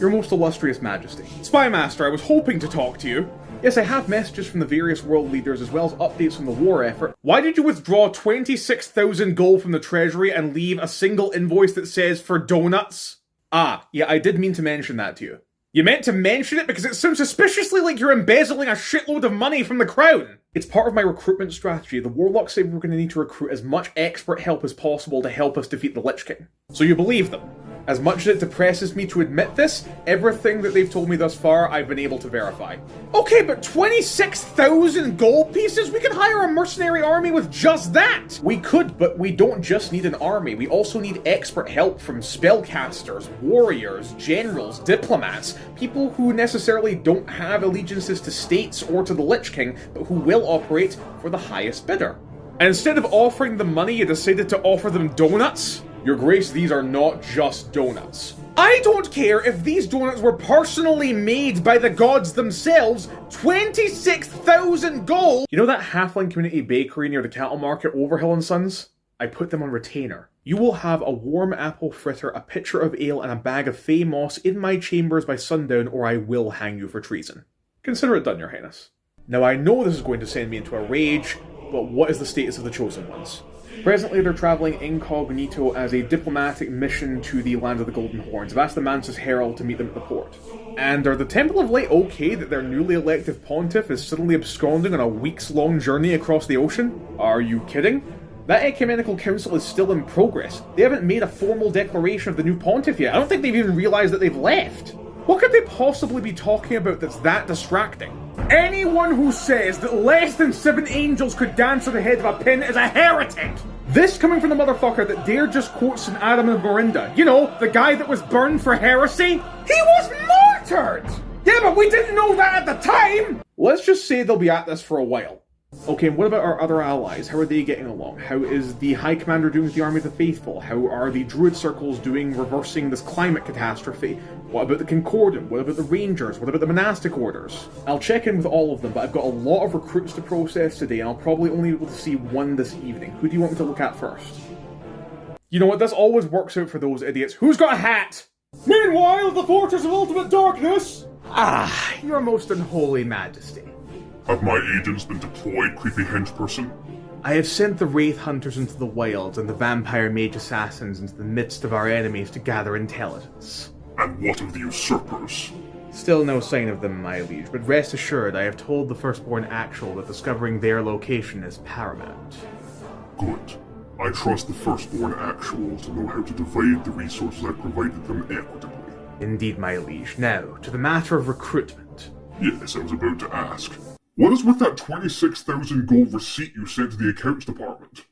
Your most illustrious majesty. Spymaster, I was hoping to talk to you. Yes, I have messages from the various world leaders as well as updates on the war effort. Why did you withdraw 26,000 gold from the treasury and leave a single invoice that says for donuts? Ah, yeah, I did mean to mention that to you. You meant to mention it because it sounds suspiciously like you're embezzling a shitload of money from the crown. It's part of my recruitment strategy. The warlocks say we're going to need to recruit as much expert help as possible to help us defeat the Lich King. So you believe them. As much as it depresses me to admit this, everything that they've told me thus far, I've been able to verify. Okay, but 26,000 gold pieces? We could hire a mercenary army with just that! We could, but we don't just need an army. We also need expert help from spellcasters, warriors, generals, diplomats, people who necessarily don't have allegiances to states or to the Lich King, but who will operate for the highest bidder. And instead of offering them money, you decided to offer them donuts? Your Grace, these are not just donuts. I don't care if these donuts were personally made by the gods themselves. 26,000 gold! You know that halfling community bakery near the cattle market, Overhill & Sons? I put them on retainer. You will have a warm apple fritter, a pitcher of ale, and a bag of fey moss in my chambers by sundown, or I will hang you for treason. Consider it done, Your Highness. Now I know this is going to send me into a rage, but what is the status of the Chosen Ones? Presently, they're travelling incognito as a diplomatic mission to the Land of the Golden Horns. I've asked the Mantis Herald to meet them at the port. And are the Temple of Light okay that their newly elected pontiff is suddenly absconding on a weeks-long journey across the ocean? Are you kidding? That ecumenical council is still in progress. They haven't made a formal declaration of the new pontiff yet. I don't think they've even realised that they've left. What could they possibly be talking about that's that distracting? Anyone who says that less than 7 angels could dance on the head of a pin is a heretic! This coming from the motherfucker that dare just quote St. Adam of Morinda. You know, the guy that was burned for heresy? He was martyred! Yeah, but we didn't know that at the time! Let's just say they'll be at this for a while. Okay, and what about our other allies? How are they getting along? How is the High Commander doing with the Army of the Faithful? How are the Druid Circles doing reversing this climate catastrophe? What about the Concordant? What about the Rangers? What about the Monastic Orders? I'll check in with all of them, but I've got a lot of recruits to process today, and I'll probably only be able to see one this evening. Who do you want me to look at first? You know what, this always works out for those idiots. Who's got a hat? Meanwhile, the Fortress of Ultimate Darkness! Ah, your most unholy majesty. Have my agents been deployed, creepy henchperson? I have sent the Wraith Hunters into the wilds and the Vampire Mage Assassins into the midst of our enemies to gather intelligence. And what of the usurpers? Still no sign of them, my liege, but rest assured I have told the Firstborn Actual that discovering their location is paramount. Good. I trust the Firstborn Actual to know how to divide the resources I provided them equitably. Indeed, my liege. Now, to the matter of recruitment. Yes, I was about to ask. What is with that 26,000 gold receipt you sent to the accounts department?